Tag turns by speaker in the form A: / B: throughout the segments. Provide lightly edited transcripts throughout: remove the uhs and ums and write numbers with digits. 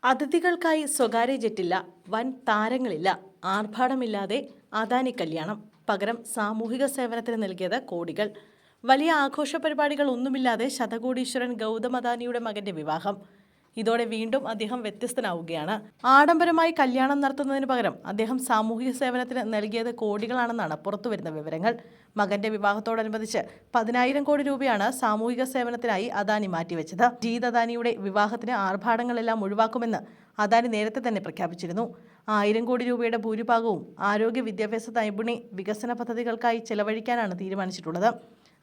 A: അതിഥികൾക്കായി സ്വകാര്യ ജെറ്റില്ല, വൻ താരങ്ങളില്ല, ആർഭാടമില്ലാതെ അദാനി കല്യാണം. പകരം സാമൂഹിക സേവനത്തിന് നൽകിയത് കോടികൾ. വലിയ ആഘോഷ പരിപാടികൾ ഒന്നുമില്ലാതെ ശതകോടീശ്വരൻ ഗൗതം അദാനിയുടെ മകന്റെ വിവാഹം. ഇതോടെ വീണ്ടും അദ്ദേഹം വ്യത്യസ്തനാവുകയാണ്. ആഡംബരമായി കല്യാണം നടത്തുന്നതിന് പകരം അദ്ദേഹം സാമൂഹിക സേവനത്തിന് നൽകിയത് കോടികളാണെന്നാണ് പുറത്തുവരുന്ന വിവരങ്ങൾ. മകന്റെ വിവാഹത്തോടനുബന്ധിച്ച് 10,000 കോടി രൂപയാണ് സാമൂഹിക സേവനത്തിനായി അദാനി മാറ്റിവെച്ചത്. ജീത് അദാനിയുടെ വിവാഹത്തിന് ആർഭാടങ്ങളെല്ലാം ഒഴിവാക്കുമെന്ന് അദാനി നേരത്തെ തന്നെ പ്രഖ്യാപിച്ചിരുന്നു. 1000 കോടി രൂപയുടെ ഭൂരിഭാഗവും ആരോഗ്യ, വിദ്യാഭ്യാസ, നൈപുണ്യ വികസന പദ്ധതികൾക്കായി ചെലവഴിക്കാനാണ് തീരുമാനിച്ചിട്ടുള്ളത്.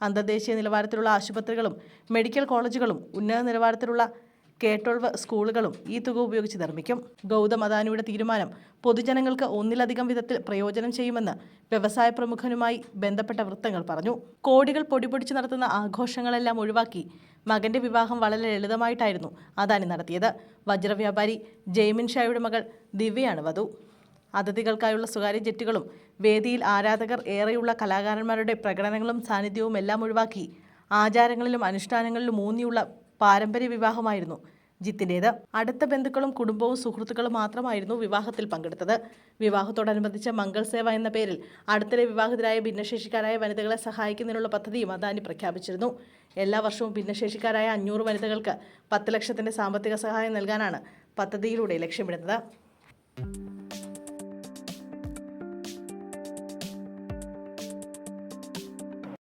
A: അന്തർദേശീയ നിലവാരത്തിലുള്ള ആശുപത്രികളും മെഡിക്കൽ കോളേജുകളും ഉന്നത നിലവാരത്തിലുള്ള K-12 സ്കൂളുകളും ഈ തുക ഉപയോഗിച്ച് നിർമ്മിക്കും. ഗൗതം അദാനിയുടെ തീരുമാനം പൊതുജനങ്ങൾക്ക് ഒന്നിലധികം വിധത്തിൽ പ്രയോജനം ചെയ്യുമെന്ന് വ്യവസായ പ്രമുഖനുമായി ബന്ധപ്പെട്ട വൃത്തങ്ങൾ പറഞ്ഞു. കോടികൾ പൊടിപൊടിച്ച് നടത്തുന്ന ആഘോഷങ്ങളെല്ലാം ഒഴിവാക്കി മകന്റെ വിവാഹം വളരെ ലളിതമായിട്ടായിരുന്നു അദാനി നടത്തിയത്. വജ്രവ്യാപാരി ജയ്മിൻ ഷായുടെ മകൾ ദിവ്യയാണ് വധു. അതിഥികൾക്കായുള്ള സ്വകാര്യ ജെറ്റുകളും വേദിയിൽ ആരാധകർ ഏറെയുള്ള കലാകാരന്മാരുടെ പ്രകടനങ്ങളും സാന്നിധ്യവും എല്ലാം ഒഴിവാക്കി ആചാരങ്ങളിലും അനുഷ്ഠാനങ്ങളിലും ഊന്നിയുള്ള പാരമ്പര്യ വിവാഹമായിരുന്നു ജിത്തിൻ്റേത്. അടുത്ത ബന്ധുക്കളും കുടുംബവും സുഹൃത്തുക്കളും മാത്രമായിരുന്നു വിവാഹത്തിൽ പങ്കെടുത്തത്. വിവാഹത്തോടനുബന്ധിച്ച് മംഗൾ സേവ എന്ന പേരിൽ അടുത്തിടെ വിവാഹിതരായ ഭിന്നശേഷിക്കാരായ വനിതകളെ സഹായിക്കുന്നതിനുള്ള പദ്ധതിയും അദാനി പ്രഖ്യാപിച്ചിരുന്നു. എല്ലാ വർഷവും ഭിന്നശേഷിക്കാരായ 500 വനിതകൾക്ക് 10 ലക്ഷത്തിന്റെ സാമ്പത്തിക സഹായം നൽകാനാണ് പദ്ധതിയിലൂടെ ലക്ഷ്യമിടുന്നത്.